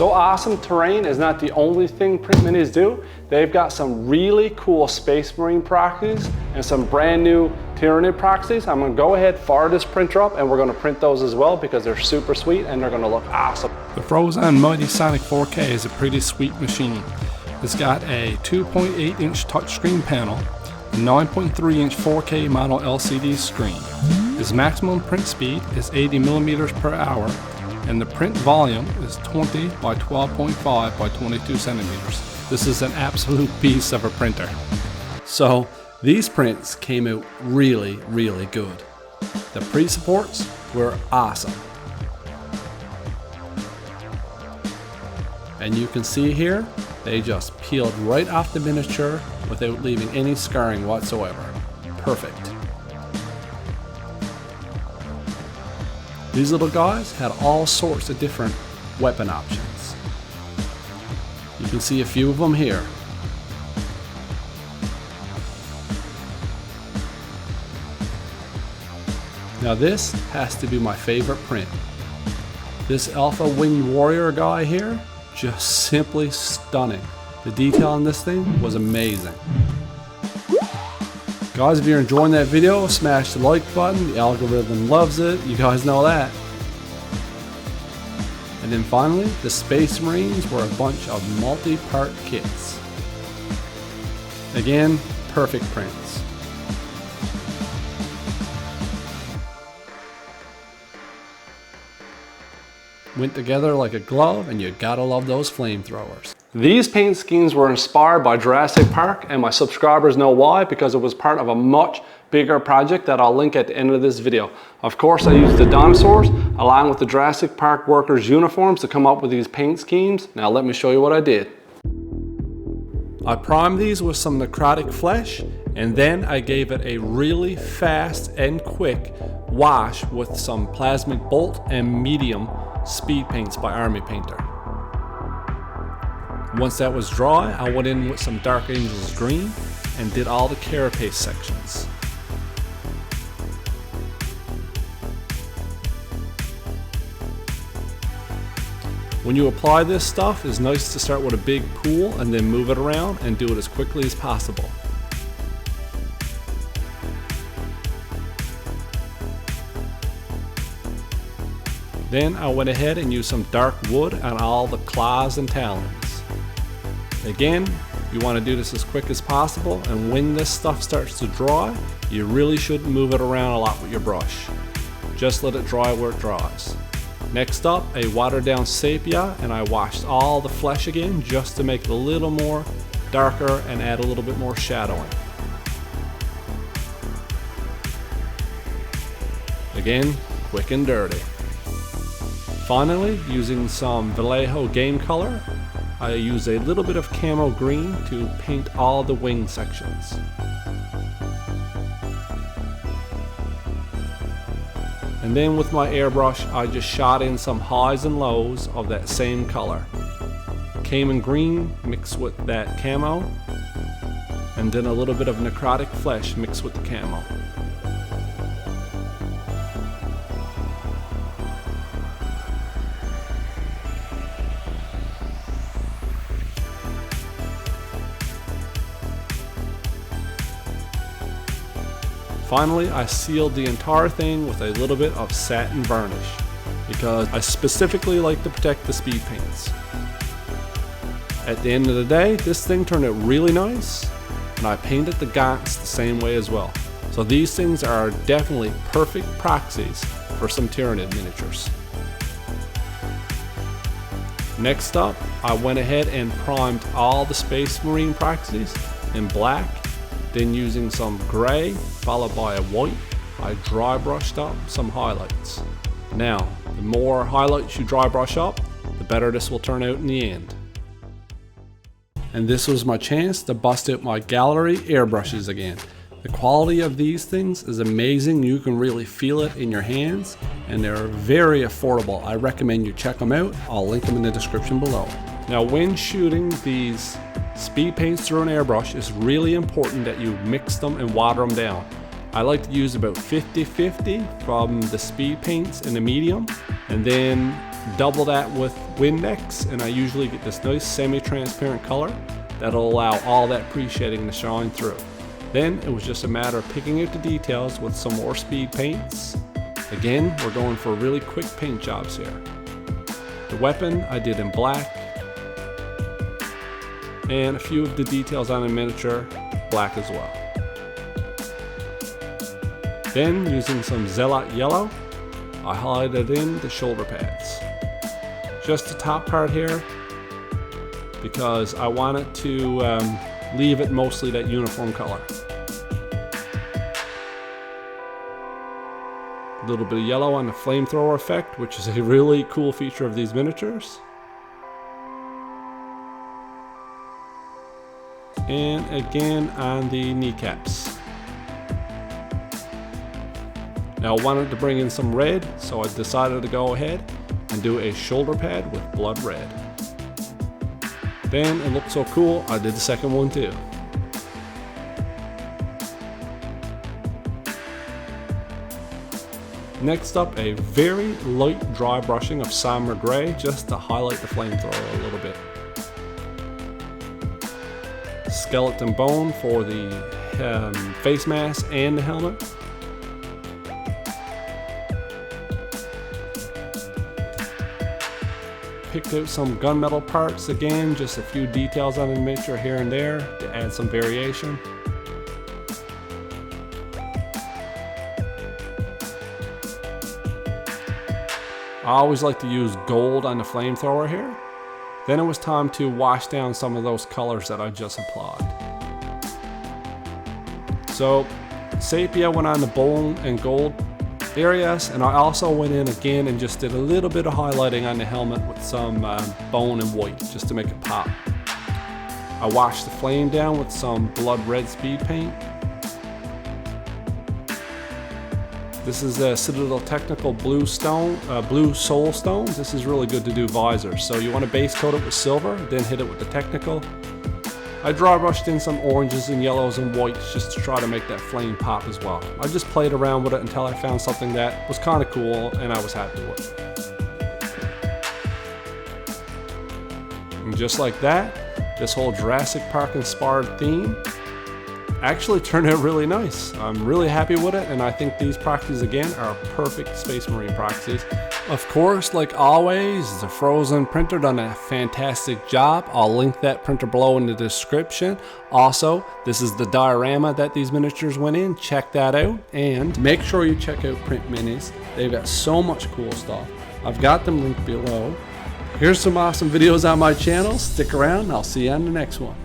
So awesome, Terrain is not the only thing Print Minis do. They've got some really cool Space Marine proxies and some brand new Tyranid proxies. I'm gonna go ahead, fire this printer up, and we're gonna print those as well because they're super sweet and they're gonna look awesome. The Phrozen Mighty Sonic 4K is a pretty sweet machine. It's got a 2.8-inch touchscreen panel, a 9.3-inch 4K mono LCD screen. Its maximum print speed is 80 millimeters per hour, and the print volume is 20 by 12.5 by 22 centimeters. This is an absolute beast of a printer. So these prints came out really, really good. The pre-supports were awesome. And you can see here, they just peeled right off the miniature without leaving any scarring whatsoever. Perfect. These little guys had all sorts of different weapon options. You can see a few of them here. Now this has to be my favorite print. This Alpha Winged Warrior guy here, just simply stunning. The detail on this thing was amazing. Guys, if you're enjoying that video, smash the like button. The algorithm loves it. You guys know that. And then finally, the Space Marines were a bunch of multi-part kits. Again, perfect prints. Went together like a glove, and you gotta love those flamethrowers. These paint schemes were inspired by Jurassic Park, and my subscribers know why, because it was part of a much bigger project that I'll link at the end of this video. Of course, I used the dinosaurs along with the Jurassic Park workers' uniforms to come up with these paint schemes. Now let me show you what I did. I primed these with some necrotic flesh, and then I gave it a really fast and quick wash with some plasmic bolt and medium speed paints by Army Painter. Once that was dry, I went in with some Dark Angels green and did all the carapace sections. When you apply this stuff, it's nice to start with a big pool and then move it around and do it as quickly as possible. Then I went ahead and used some dark wood on all the claws and talons. Again, you want to do this as quick as possible, and when this stuff starts to dry, you really shouldn't move it around a lot with your brush. Just let it dry where it dries. Next up, a watered down sepia, and I washed all the flesh again just to make it a little more darker and add a little bit more shadowing. Again, quick and dirty. Finally, using some Vallejo game color, I use a little bit of camo green to paint all the wing sections. And then with my airbrush, I just shot in some highs and lows of that same color. Cayman green mixed with that camo, and then a little bit of necrotic flesh mixed with the camo. Finally, I sealed the entire thing with a little bit of satin varnish because I specifically like to protect the speed paints. At the end of the day, this thing turned out really nice, and I painted the gaunts the same way as well. So these things are definitely perfect proxies for some Tyranid miniatures. Next up, I went ahead and primed all the Space Marine proxies in black. Then using some gray followed by a white, I dry brushed up some highlights. Now, the more highlights you dry brush up, the better this will turn out in the end. And this was my chance to bust out my Gaahleiri Air Brushes again. The quality of these things is amazing. You can really feel it in your hands, and they're very affordable. I recommend you check them out. I'll link them in the description below. Now, when shooting these speed paints through an airbrush, it's really important that you mix them and water them down. I like to use about 50-50 from the speed paints and the medium, and then double that with Windex, and I usually get this nice semi-transparent color that'll allow all that pre-shading to shine through. Then it was just a matter of picking out the details with some more speed paints. Again, we're going for really quick paint jobs here. The weapon I did in black, and a few of the details on the miniature, black as well. Then, using some Zealot yellow, I highlighted in the shoulder pads. Just the top part here, because I wanted to leave it mostly that uniform color. A little bit of yellow on the flamethrower effect, which is a really cool feature of these miniatures. And again on the kneecaps. Now I wanted to bring in some red, so I decided to go ahead and do a shoulder pad with blood red. Then it looked so cool, I did the second one too. Next up, a very light dry brushing of Somber Gray just to highlight the flamethrower a little bit. Skeleton bone for the face mask and the helmet. Picked out some gunmetal parts again, just a few details on the miniature here and there to add some variation. I always like to use gold on the flamethrower here. Then it was time to wash down some of those colors that I just applied. So sepia went on the bone and gold areas, and I also went in again and just did a little bit of highlighting on the helmet with some bone and white just to make it pop. I washed the flame down with some blood red speed paint. This is a Citadel Technical blue soul stones. This is really good to do visors. So you want to base coat it with silver, then hit it with the technical. I dry brushed in some oranges and yellows and whites just to try to make that flame pop as well. I just played around with it until I found something that was kind of cool and I was happy with. And just like that, this whole Jurassic Park inspired theme actually turned out really nice. I'm really happy with it, and I think these proxies again are perfect Space Marine proxies. Of course, like always, the Phrozen printer done a fantastic job. I'll link that printer below in the description. Also, this is the diorama that these miniatures went in. Check that out, and make sure you check out Print Minis. They've got so much cool stuff. I've got them linked below. Here's some awesome videos on my channel. Stick around, I'll see you on the next one.